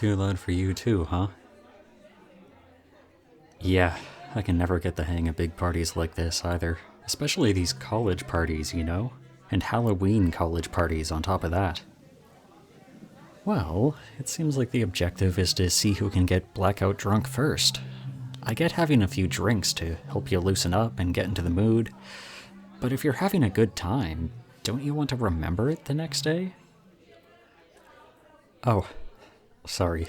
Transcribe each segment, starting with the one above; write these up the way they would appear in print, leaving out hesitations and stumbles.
Too loud for you too, huh? Yeah, I can never get the hang of big parties like this either. Especially these college parties, you know? And Halloween college parties on top of that. Well, it seems like the objective is to see who can get blackout drunk first. I get having a few drinks to help you loosen up and get into the mood, but if you're having a good time, don't you want to remember it the next day? Oh, sorry.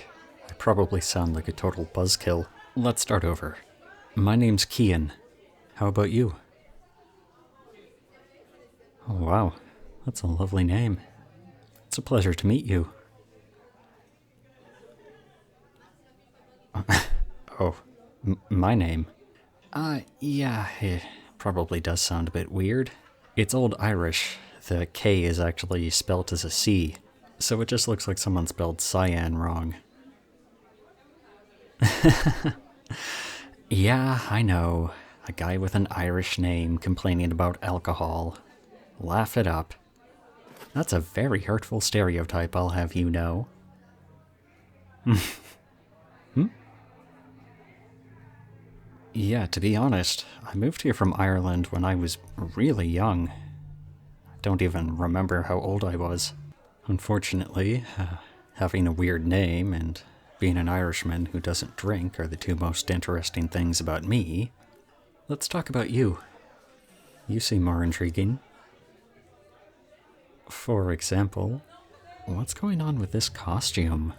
I probably sound like a total buzzkill. Let's start over. My name's Kian. How about you? Oh, wow. That's a lovely name. It's a pleasure to meet you. Oh, my name? Yeah, it probably does sound a bit weird. It's Old Irish. The K is actually spelt as a C, so it just looks like someone spelled cyan wrong. Yeah, I know. A guy with an Irish name complaining about alcohol. Laugh it up. That's a very hurtful stereotype, I'll have you know. Yeah, to be honest, I moved here from Ireland when I was really young. I don't even remember how old I was. Unfortunately, having a weird name and being an Irishman who doesn't drink are the two most interesting things about me. Let's talk about you. You seem more intriguing. For example, what's going on with this costume?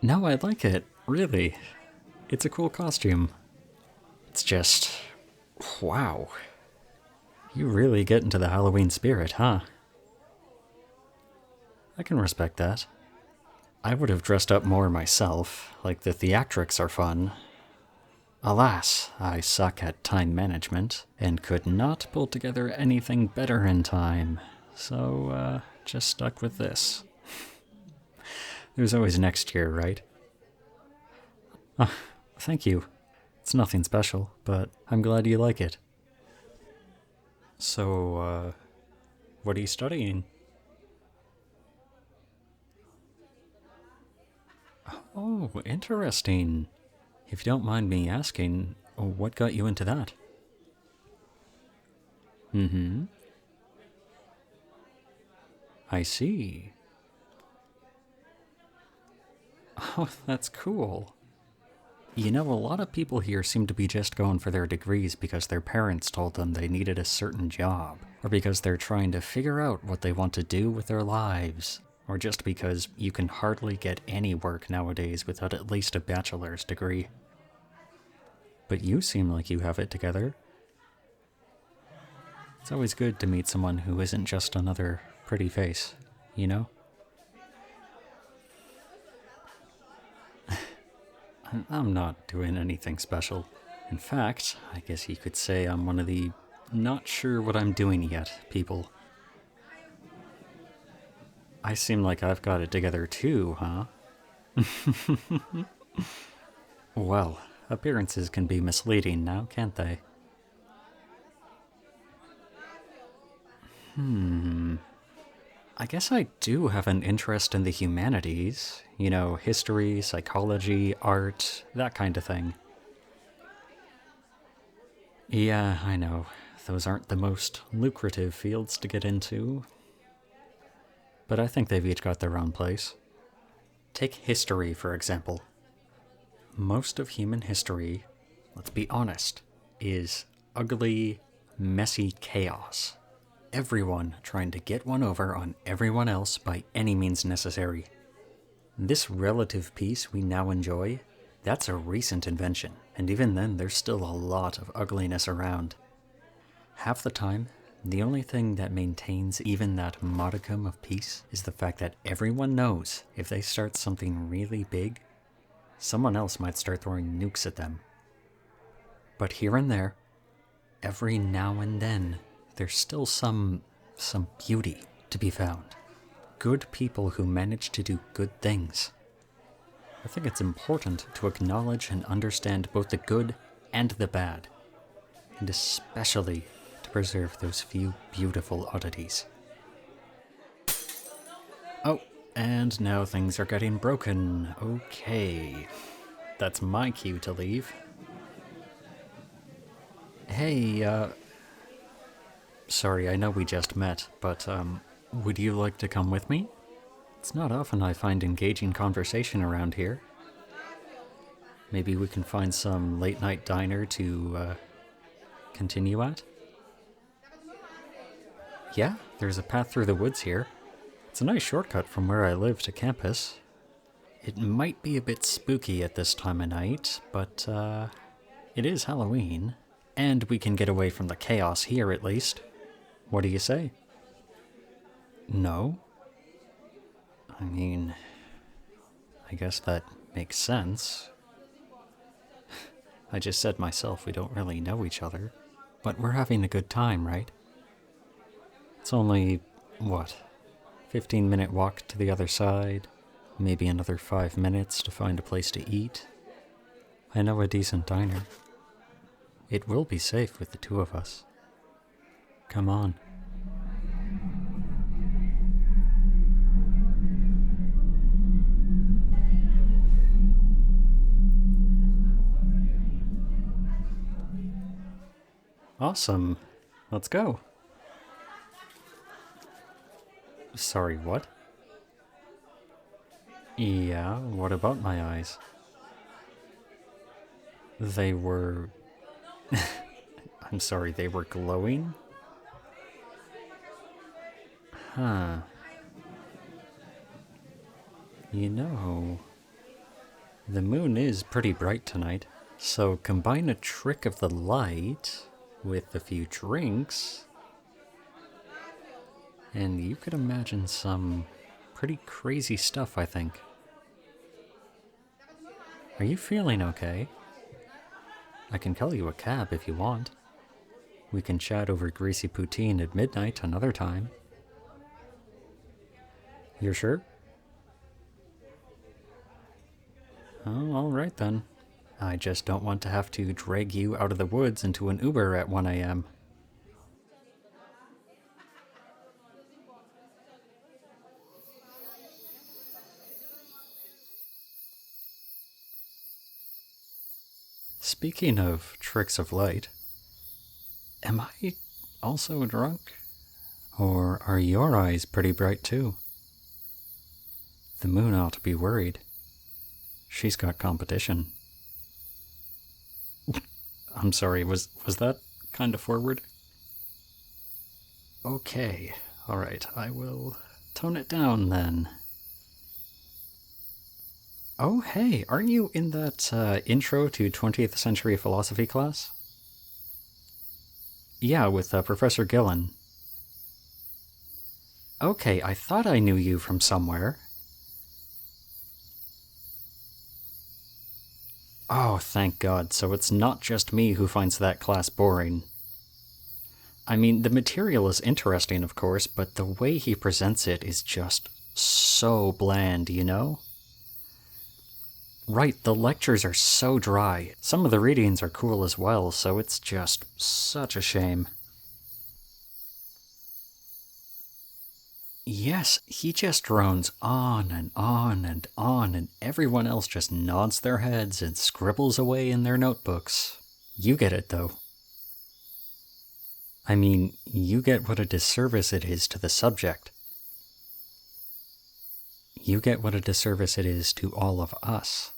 No, I like it, really. It's a cool costume. It's just... wow. You really get into the Halloween spirit, huh? I can respect that. I would have dressed up more myself, like the theatrics are fun. Alas, I suck at time management, and could not pull together anything better in time, so, just stuck with this. There's always next year, right? Thank you. It's nothing special, but I'm glad you like it. So, what are you studying? Oh, interesting. If you don't mind me asking, what got you into that? Mm-hmm. I see. Oh, that's cool. You know, a lot of people here seem to be just going for their degrees because their parents told them they needed a certain job, or because they're trying to figure out what they want to do with their lives, or just because you can hardly get any work nowadays without at least a bachelor's degree. But you seem like you have it together. It's always good to meet someone who isn't just another pretty face, you know? I'm not doing anything special. In fact, I guess you could say I'm one of the not sure what I'm doing yet people. I seem like I've got it together too, huh? Well, appearances can be misleading now, can't they? I guess I do have an interest in the humanities. You know, history, psychology, art, that kind of thing. Yeah, I know. Those aren't the most lucrative fields to get into. But I think they've each got their own place. Take history, for example. Most of human history, let's be honest, is ugly, messy chaos. Everyone trying to get one over on everyone else by any means necessary. This relative peace we now enjoy, that's a recent invention, and even then there's still a lot of ugliness around. Half the time, the only thing that maintains even that modicum of peace is the fact that everyone knows if they start something really big, someone else might start throwing nukes at them. But here and there, every now and then, there's still some beauty to be found. Good people who manage to do good things. I think it's important to acknowledge and understand both the good and the bad, and especially to preserve those few beautiful oddities. Oh, And now things are getting broken. Okay. That's my cue to leave. Hey, sorry, I know we just met, but, would you like to come with me? It's not often I find engaging conversation around here. Maybe we can find some late-night diner to, continue at? Yeah, there's a path through the woods here. It's a nice shortcut from where I live to campus. It might be a bit spooky at this time of night, but, it is Halloween. And we can get away from the chaos here, at least. What do you say? No? I mean, I guess that makes sense. I just said myself we don't really know each other, but we're having a good time, right? It's only, what, 15-minute walk to the other side, maybe another 5 minutes to find a place to eat. I know a decent diner. It will be safe with the two of us. Come on. Awesome. Let's go. Sorry, what? Yeah, what about my eyes? They were... I'm sorry, they were glowing? Huh. You know, the moon is pretty bright tonight, so combine a trick of the light with a few drinks, and you could imagine some pretty crazy stuff, I think. Are you feeling okay? I can call you a cab if you want. We can chat over greasy poutine at midnight another time. You're sure? Oh, alright then. I just don't want to have to drag you out of the woods into an Uber at 1 a.m. Speaking of tricks of light, am I also drunk? Or are your eyes pretty bright too? The moon ought to be worried. She's got competition. I'm sorry, was that kind of forward? Okay, alright, I will tone it down then. Oh hey, aren't you in that intro to 20th century philosophy class? Yeah, with Professor Gillen. Okay, I thought I knew you from somewhere. Oh, thank God, so it's not just me who finds that class boring. I mean, the material is interesting, of course, but the way he presents it is just so bland, you know? Right, the lectures are so dry. Some of the readings are cool as well, so it's just such a shame. Yes, he just drones on and on and on, and everyone else just nods their heads and scribbles away in their notebooks. You get it, though. I mean, you get what a disservice it is to the subject. You get what a disservice it is to all of us.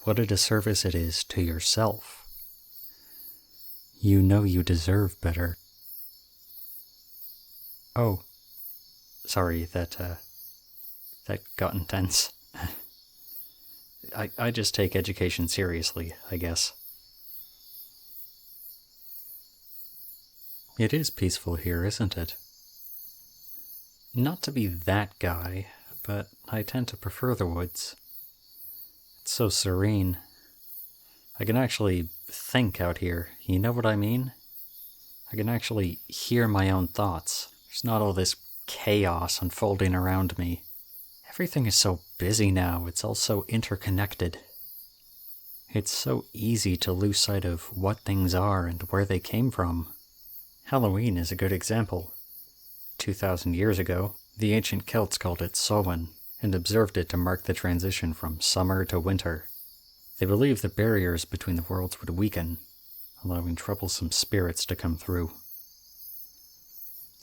What a disservice it is to yourself. You know you deserve better. Oh. Sorry, that got intense. I just take education seriously, I guess. It is peaceful here, isn't it? Not to be that guy, but I tend to prefer the woods. It's so serene. I can actually think out here, you know what I mean? I can actually hear my own thoughts. There's not all this chaos unfolding around me. Everything is so busy now, it's all so interconnected. It's so easy to lose sight of what things are and where they came from. Halloween is a good example. 2,000 years ago, The ancient Celts called it Samhain, and observed it to mark the transition from summer to winter. They believed the barriers between the worlds would weaken, allowing troublesome spirits to come through.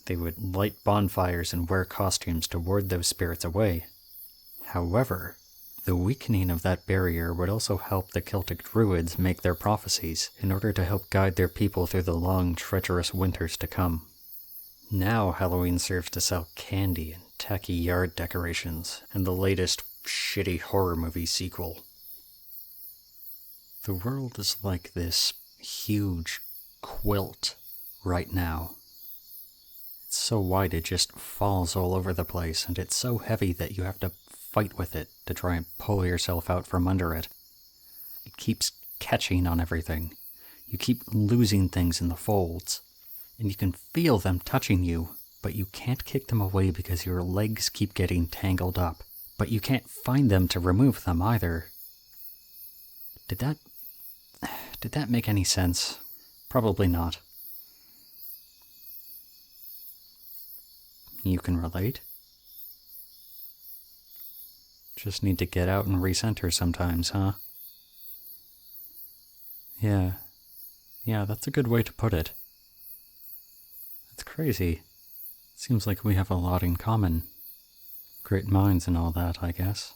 They would light bonfires and wear costumes to ward those spirits away. However, the weakening of that barrier would also help the Celtic Druids make their prophecies in order to help guide their people through the long, treacherous winters to come. Now Halloween serves to sell candy and tacky yard decorations and the latest shitty horror movie sequel. The world is like this huge quilt right now. It's so wide it just falls all over the place, and it's so heavy that you have to fight with it to try and pull yourself out from under it. It keeps catching on everything. You keep losing things in the folds, and you can feel them touching you, but you can't kick them away because your legs keep getting tangled up. But you can't find them to remove them either. Did that make any sense? Probably not. You can relate? Just need to get out and recenter sometimes, huh? Yeah, that's a good way to put it. It's crazy. Seems like we have a lot in common. Great minds and all that, I guess.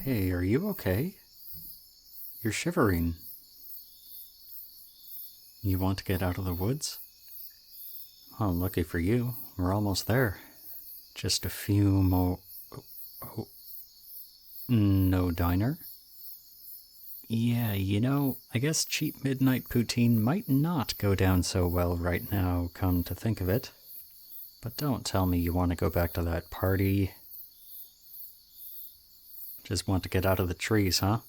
Hey, are you okay? You're shivering. You want to get out of the woods? Oh, lucky for you. We're almost there. Just a few more... Oh. No diner? Yeah, I guess cheap midnight poutine might not go down so well right now, come to think of it. But don't tell me you want to go back to that party. Just want to get out of the trees, huh?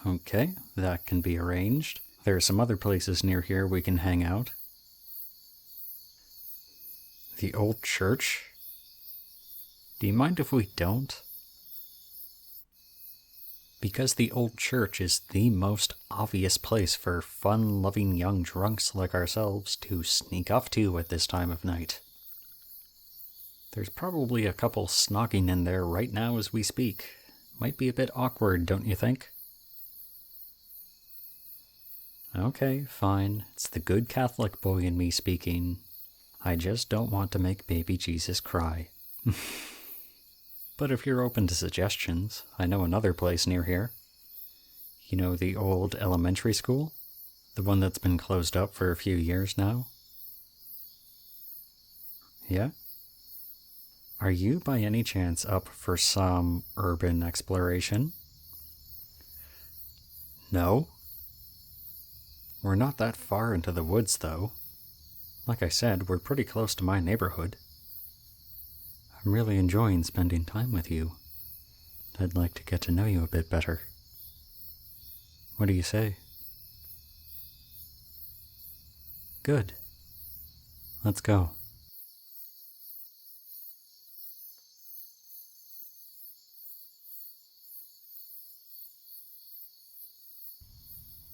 Okay, that can be arranged. There are some other places near here we can hang out. The old church? Do you mind if we don't? Because the old church is the most obvious place for fun-loving young drunks like ourselves to sneak off to at this time of night. There's probably a couple snogging in there right now as we speak. Might be a bit awkward, don't you think? Okay, fine. It's the good Catholic boy in me speaking. I just don't want to make baby Jesus cry. But if you're open to suggestions, I know another place near here. You know the old elementary school? The one that's been closed up for a few years now? Yeah? Are you by any chance up for some urban exploration? No? We're not that far into the woods, though. Like I said, we're pretty close to my neighborhood. I'm really enjoying spending time with you. I'd like to get to know you a bit better. What do you say? Good. Let's go.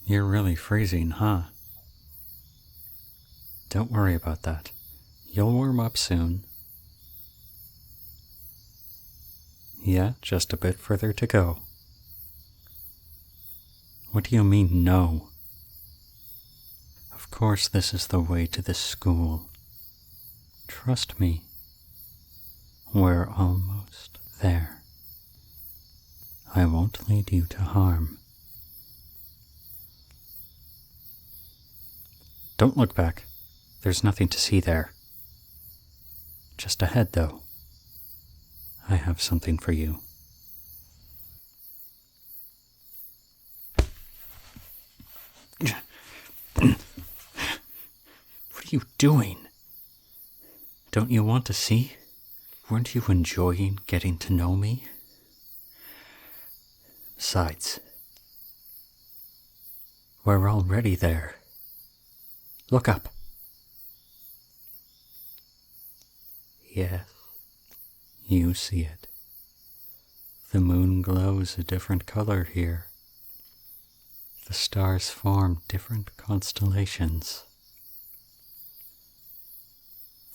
You're really freezing, huh? Don't worry about that. You'll warm up soon. Yeah, just a bit further to go. What do you mean, no? Of course this is the way to the school. Trust me. We're almost there. I won't lead you to harm. Don't look back. There's nothing to see there. Just ahead, though. I have something for you. What are you doing? Don't you want to see? Weren't you enjoying getting to know me? Besides, we're already there. Look up. Yes, you see it. The moon glows a different color here. The stars form different constellations.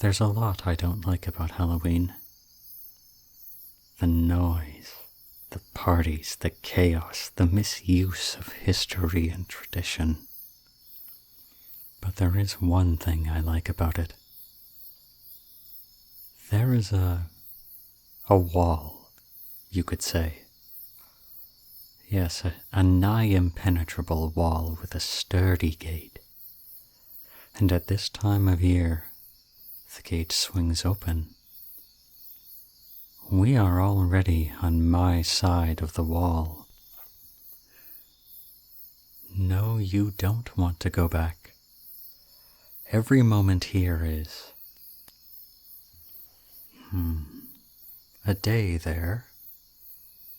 There's a lot I don't like about Halloween. The noise, the parties, the chaos, the misuse of history and tradition. But there is one thing I like about it. There is a wall, you could say. Yes, a nigh impenetrable wall with a sturdy gate. And at this time of year, the gate swings open. We are already on my side of the wall. No, you don't want to go back. Every moment here is a day there,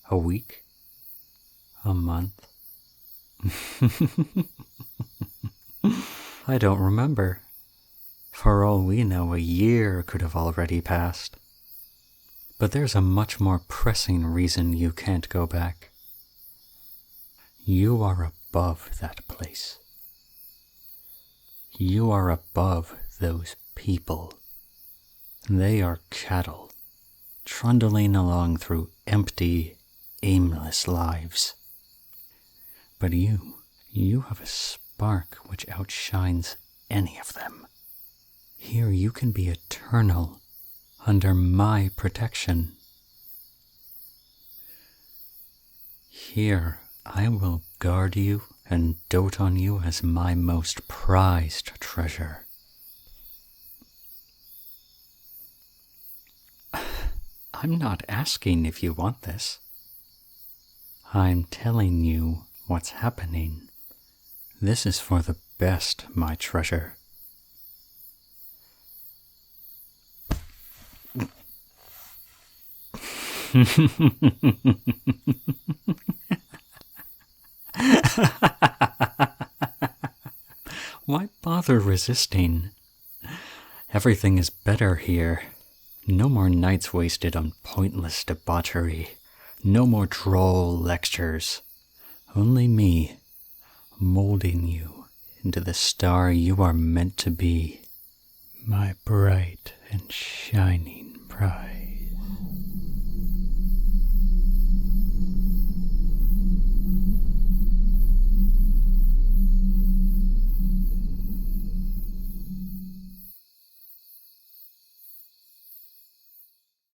a week, a month. I don't remember. For all we know, a year could have already passed. But there's a much more pressing reason you can't go back. You are above that place. You are above those people. They are cattle, trundling along through empty, aimless lives. But you have a spark which outshines any of them. Here you can be eternal, under my protection. Here I will guard you and dote on you as my most prized treasure. I'm not asking if you want this. I'm telling you what's happening. This is for the best, my treasure. Why bother resisting? Everything is better here. No more nights wasted on pointless debauchery. No more droll lectures. Only me, molding you into the star you are meant to be. My bright and shining bride.